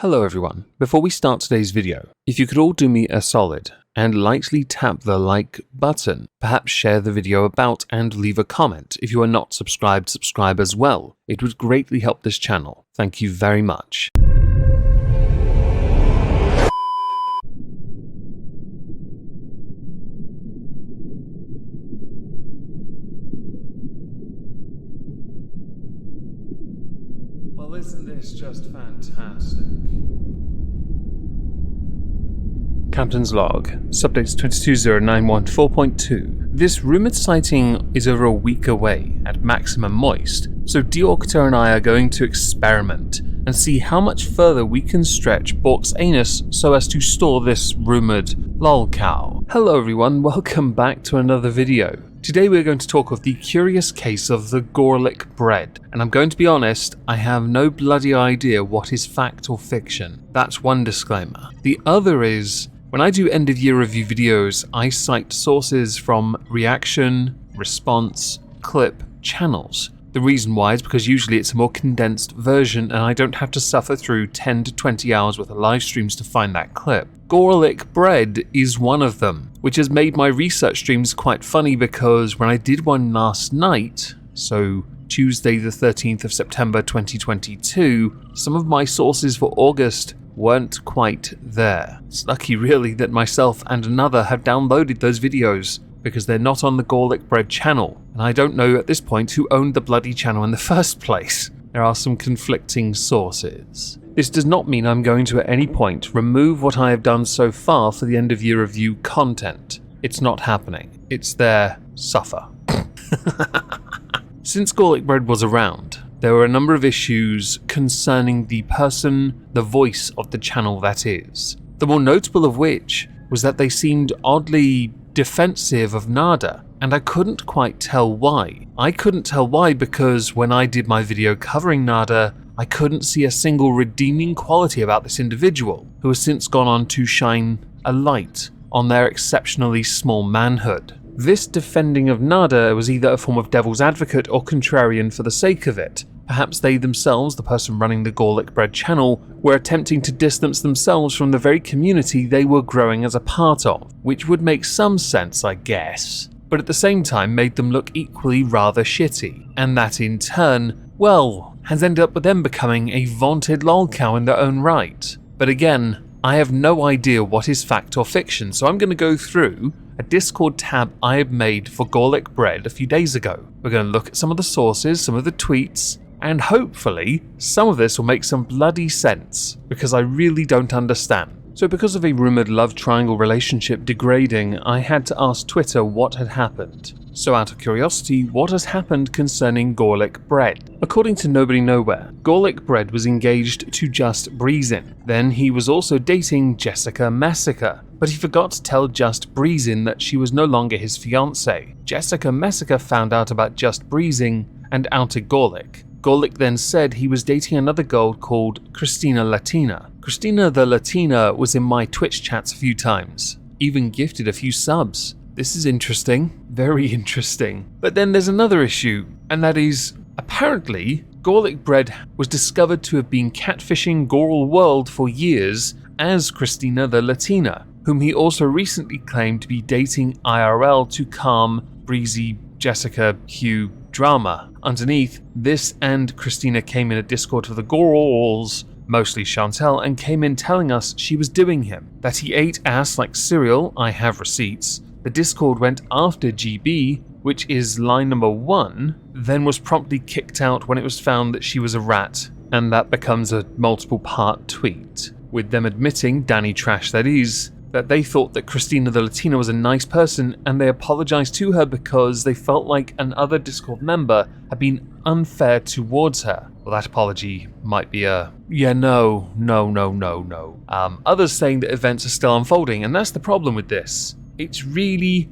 Hello everyone. Before we start today's video, if you could all do me a solid and lightly tap the like button, perhaps share the video about and leave a comment. If you are not subscribed, subscribe as well. It would greatly help this channel. Thank you very much. Well, isn't this just fantastic? Captain's log, subdates 220914.2. This rumoured sighting is over a week away at maximum moist, so Diorctor and I are going to experiment and see how much further we can stretch Bork's anus so as to store this rumoured lolcow. Hello everyone, welcome back to another video. Today we're going to talk of the curious case of the Gorlicbread, and I'm going to be honest, I have no bloody idea what is fact or fiction. That's one disclaimer. The other is, when I do end of year review videos, I cite sources from reaction, response, clip channels. The reason why is because usually it's a more condensed version and I don't have to suffer through 10 to 20 hours worth of live streams to find that clip. Gorlicbread is one of them, which has made my research streams quite funny because when I did one last night, so Tuesday the 13th of September 2022, some of my sources for August weren't quite there. It's lucky really that myself and another have downloaded those videos because they're not on the Gorlicbread channel, and I don't know at this point who owned the bloody channel in the first place. There are some conflicting sources. This does not mean I'm going to at any point remove what I have done so far for the end of year review content. It's not happening. It's there. Suffer. Since Gorlicbread was around, there were a number of issues concerning the person, the voice of the channel that is. The more notable of which was that they seemed oddly defensive of Nada, and I couldn't quite tell why. I couldn't tell why because when I did my video covering Nada, I couldn't see a single redeeming quality about this individual, who has since gone on to shine a light on their exceptionally small manhood. This defending of Nada was either a form of devil's advocate or contrarian for the sake of it. Perhaps they themselves, the person running the Gorlicbread channel, were attempting to distance themselves from the very community they were growing as a part of, which would make some sense, I guess, but at the same time made them look equally rather shitty, and that in turn, well, has ended up with them becoming a vaunted lolcow in their own right. But again, I have no idea what is fact or fiction, so I'm going to go through a Discord tab I had made for Gorlicbread a few days ago. We're going to look at some of the sources, some of the tweets, and hopefully some of this will make some bloody sense, because I really don't understand. So because of a rumoured love triangle relationship degrading, I had to ask Twitter what had happened. So out of curiosity, what has happened concerning Gorlicbread? According to Nobody Nowhere, Gorlicbread was engaged to Just Breezin. Then he was also dating Jessica Messica, but he forgot to tell Just Breezin that she was no longer his fiancée. Jessica Messica found out about Just Breezing and outed Gorlic. Gorlic then said he was dating another girl called Christina Latina. Christina the Latina was in my Twitch chats a few times, even gifted a few subs. This is interesting, very interesting. But then there's another issue, and that is, apparently, Gorlicbread was discovered to have been catfishing Goral World for years as Christina the Latina, whom he also recently claimed to be dating IRL to calm breezy Jessica Hugh drama. Underneath, this and Christina came in a Discord for the Gorals, mostly Chantel, and came in telling us she was doing him, that he ate ass like cereal, I have receipts. The Discord went after GB, which is line number 1, then was promptly kicked out when it was found that she was a rat, and that becomes a multiple part tweet, with them admitting, Danny Trash that is, that they thought that Christina the Latina was a nice person and they apologized to her because they felt like another Discord member had been unfair towards her. Well, that apology might be a, no. Others saying that events are still unfolding, and that's the problem with this. It's really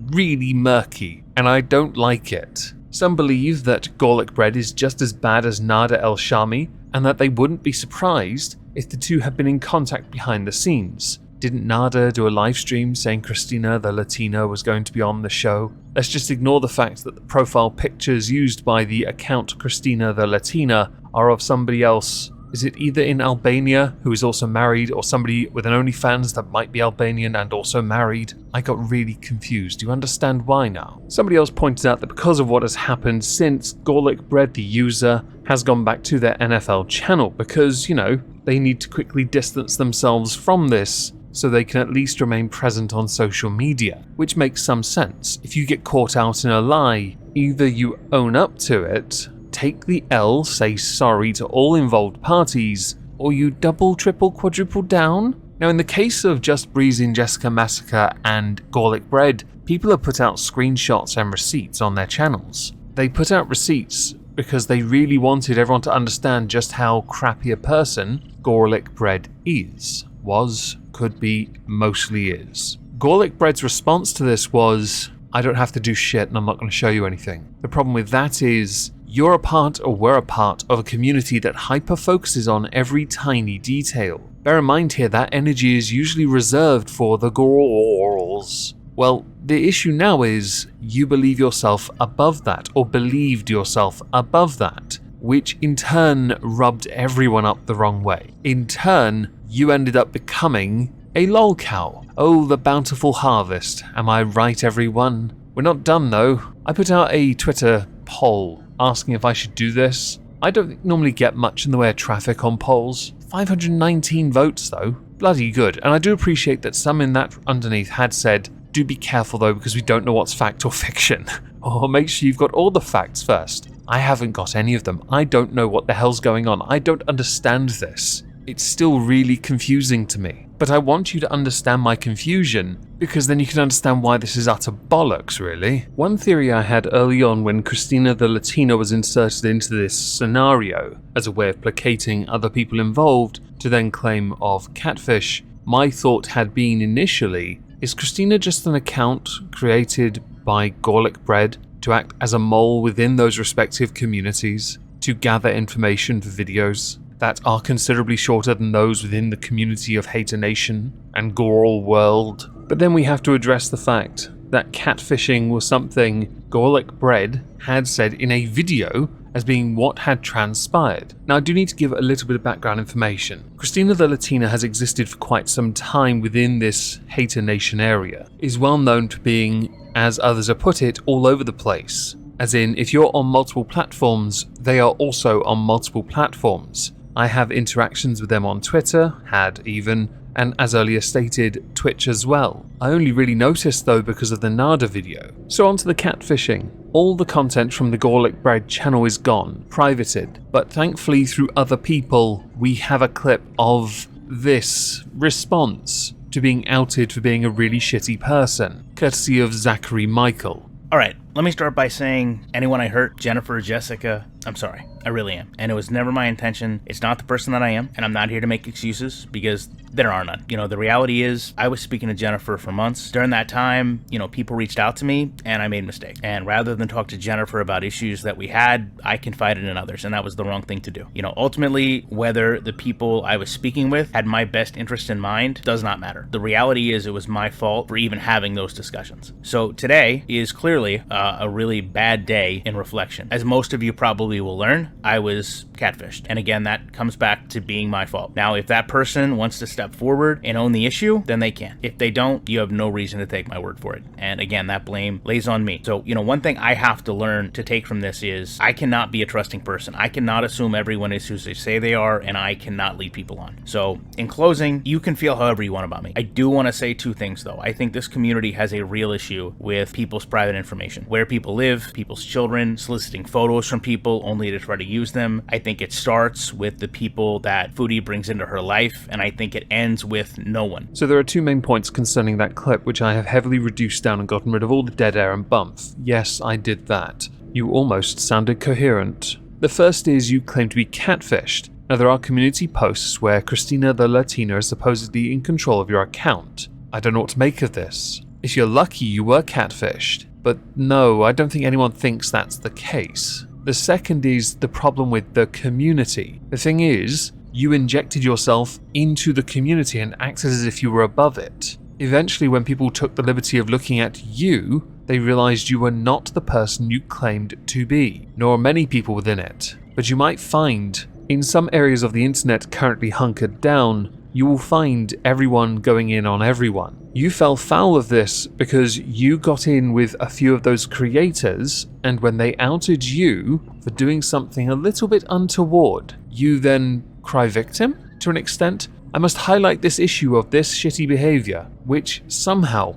murky, and I don't like it. Some believe that Gorlicbread is just as bad as Nada El Shami, and that they wouldn't be surprised if the two had been in contact behind the scenes. Didn't Nada do a live stream saying Christina the Latina was going to be on the show? Let's just ignore the fact that the profile pictures used by the account Christina the Latina are of somebody else Is it either in Albania, who is also married, or somebody with an OnlyFans that might be Albanian and also married? I got really confused. Do you understand why now? Somebody else pointed out that because of what has happened since, Gorlicbread, the user, has gone back to their NFL channel because, they need to quickly distance themselves from this so they can at least remain present on social media, which makes some sense. If you get caught out in a lie, either you own up to it, take the L, say sorry to all involved parties, or you double, triple, quadruple down. Now, in the case of Just Breezing, Jessica Massacre, and Gorlicbread, people have put out screenshots and receipts on their channels. They put out receipts because they really wanted everyone to understand just how crappy a person Gorlicbread could be, mostly is. Gorlicbread's response to this was, I don't have to do shit and I'm not going to show you anything. The problem with that is, you're a part, or we're a part, of a community that hyper-focuses on every tiny detail. Bear in mind here that energy is usually reserved for the girls. Well, the issue now is, you believe yourself above that, or believed yourself above that, which in turn rubbed everyone up the wrong way. In turn, you ended up becoming a lol cow. Oh, the bountiful harvest. Am I right, everyone? We're not done though. I put out a Twitter poll asking if I should do this. I don't normally get much in the way of traffic on polls. 519 votes though. Bloody good. And I do appreciate that some in that underneath had said, do be careful though because we don't know what's fact or fiction. Or make sure you've got all the facts first. I haven't got any of them. I don't know what the hell's going on. I don't understand this. It's still really confusing to me. But I want you to understand my confusion, because then you can understand why this is utter bollocks, really. One theory I had early on when Christina the Latina was inserted into this scenario as a way of placating other people involved to then claim of catfish, my thought had been initially, is Christina just an account created by Gorlicbread to act as a mole within those respective communities to gather information for videos that are considerably shorter than those within the community of Hater Nation and Goral World? But then we have to address the fact that catfishing was something Gorlicbread had said in a video as being what had transpired. Now I do need to give a little bit of background information. Christina the Latina has existed for quite some time within this Hater Nation area, is well known for being, as others have put it, all over the place. As in, if you're on multiple platforms, they are also on multiple platforms. I have interactions with them on Twitter, had even, and as earlier stated, Twitch as well. I only really noticed though because of the Nada video. So onto the catfishing. All the content from the Gorlicbread channel is gone, privated, but thankfully through other people, we have a clip of this response to being outed for being a really shitty person, courtesy of Zachary Michael. Alright, let me start by saying, anyone I hurt, Jennifer or Jessica, I'm sorry. I really am. And it was never my intention. It's not the person that I am. And I'm not here to make excuses because there are none. The reality is I was speaking to Jennifer for months. During that time, people reached out to me and I made mistakes. And rather than talk to Jennifer about issues that we had, I confided in others. And that was the wrong thing to do. Ultimately, whether the people I was speaking with had my best interest in mind does not matter. The reality is it was my fault for even having those discussions. So today is clearly a really bad day in reflection. As most of you probably will learn, I was catfished. And again, that comes back to being my fault. Now, if that person wants to step forward and own the issue, then they can. If they don't, you have no reason to take my word for it. And again, that blame lays on me. So, one thing I have to learn to take from this is I cannot be a trusting person. I cannot assume everyone is who they say they are, and I cannot lead people on. So, in closing, you can feel however you want about me. I do want to say two things, though. I think this community has a real issue with people's private information. Where people live, people's children, soliciting photos from people only to try to use them. I think it starts with the people that Foodie brings into her life, and I think it ends with no one. So there are two main points concerning that clip, which I have heavily reduced down and gotten rid of all the dead air and bumps. Yes, I did that. You almost sounded coherent. The first is you claim to be catfished. Now there are community posts where Christina the Latina is supposedly in control of your account. I don't know what to make of this. If you're lucky, you were catfished. But no, I don't think anyone thinks that's the case. The second is the problem with the community. The thing is, you injected yourself into the community and acted as if you were above it. Eventually, when people took the liberty of looking at you, they realized you were not the person you claimed to be, nor many people within it. But you might find In some areas of the internet currently hunkered down, you will find everyone going in on everyone. You fell foul of this because you got in with a few of those creators, and when they outed you for doing something a little bit untoward, you then cry victim to an extent. I must highlight this issue of this shitty behavior, which somehow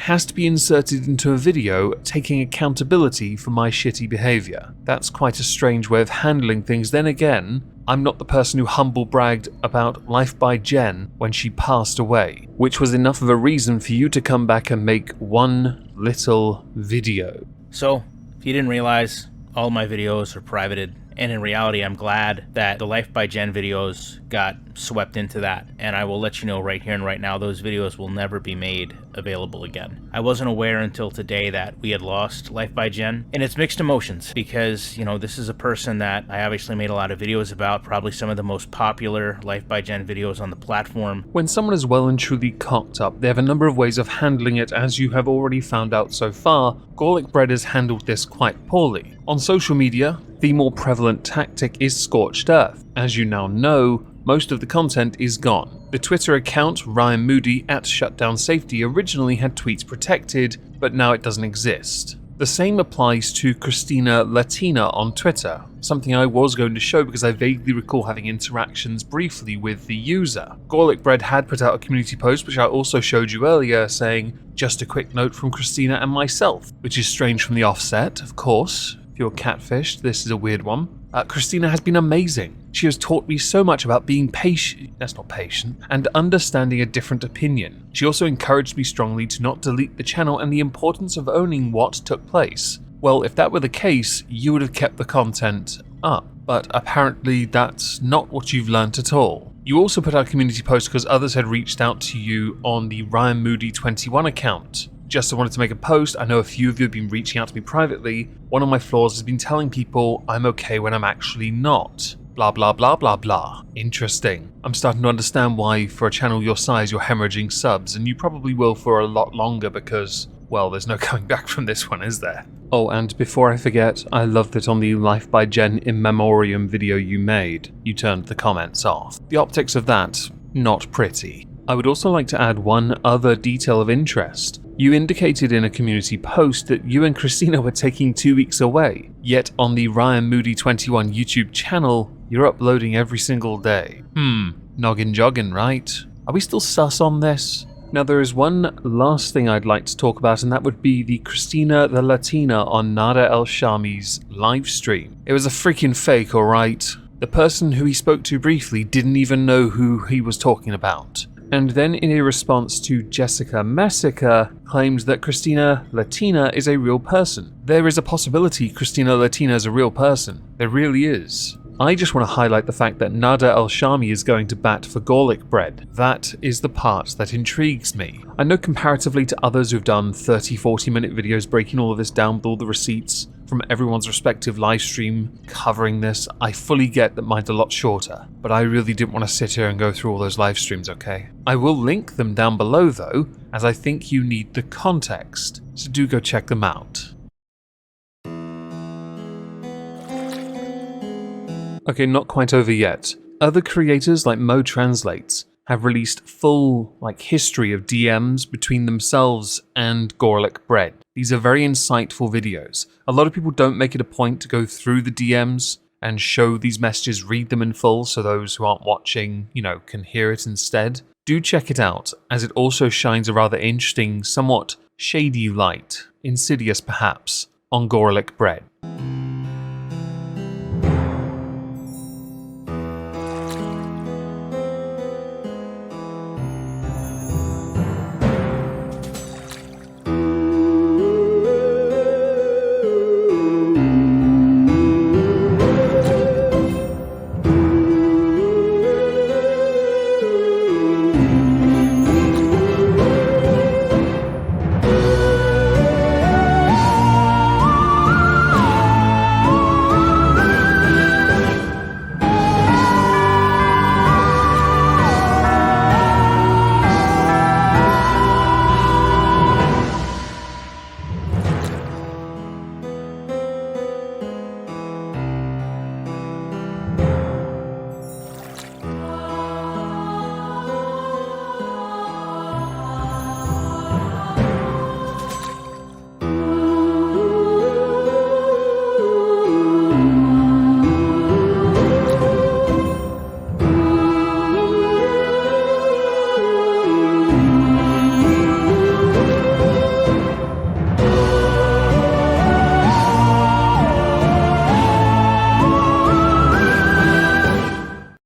has to be inserted into a video taking accountability for my shitty behavior. That's quite a strange way of handling things. Then again, I'm not the person who humble bragged about Life by Jen when she passed away, which was enough of a reason for you to come back and make one little video. So, if you didn't realize, all my videos are privated. And in reality, I'm glad that the Life by Jen videos got swept into that. And I will let you know right here and right now, those videos will never be made available again. I wasn't aware until today that we had lost Life by Jen. And it's mixed emotions because, you know, this is a person that I obviously made a lot of videos about, probably some of the most popular Life by Jen videos on the platform. When someone is well and truly cocked up, they have a number of ways of handling it, as you have already found out so far. Gorlicbread has handled this quite poorly. On social media, the more prevalent tactic is scorched earth. As you now know, most of the content is gone. The Twitter account Ryan Moody @ShutdownSafety originally had tweets protected, but now it doesn't exist. The same applies to Christina Latina on Twitter, something I was going to show because I vaguely recall having interactions briefly with the user. Gorlicbread had put out a community post, which I also showed you earlier, saying, "Just a quick note from Christina and myself," which is strange from the offset, of course. If you're catfished, this is a weird one. Christina has been amazing. She has taught me so much about being patient, and understanding a different opinion. She also encouraged me strongly to not delete the channel and the importance of owning what took place. Well, if that were the case, you would have kept the content up, but apparently that's not what you've learnt at all. You also put out a community post because others had reached out to you on the Ryan Moody 21 account. Just wanted to make a post. I know a few of you have been reaching out to me privately. One of my flaws has been telling people I'm okay when I'm actually not. Blah blah blah blah blah. Interesting. I'm starting to understand why for a channel your size you're hemorrhaging subs, and you probably will for a lot longer because, well, there's no coming back from this one, is there? Oh, and before I forget, I love that on the Life by Jen in memoriam video you made, you turned the comments off. The optics of that, not pretty. I would also like to add one other detail of interest. You indicated in a community post that you and Christina were taking 2 weeks away, yet on the Ryan Moody 21 YouTube channel, you're uploading every single day. Noggin joggin', right? Are we still sus on this? Now there is one last thing I'd like to talk about, and that would be the Christina the Latina on Nada El Shami's live stream. It was a freaking fake, alright? The person who he spoke to briefly didn't even know who he was talking about. And then in a response to Jessica Messica, claims that Christina Latina is a real person. There is a possibility Christina Latina is a real person. There really is. I just want to highlight the fact that Nada El Shami is going to bat for Gorlicbread. That is the part that intrigues me. I know comparatively to others who've done 30-40 minute videos breaking all of this down with all the receipts from everyone's respective live stream covering this, I fully get that mine's a lot shorter, but I really didn't want to sit here and go through all those live streams, okay? I will link them down below though, as I think you need the context, so do go check them out. Okay, not quite over yet. Other creators like Mo Translates have released full history of DMs between themselves and Gorlicbread. These are very insightful videos. A lot of people don't make it a point to go through the DMs and show these messages, read them in full, so those who aren't watching, can hear it instead. Do check it out, as it also shines a rather interesting, somewhat shady light, insidious perhaps, on Gorlicbread.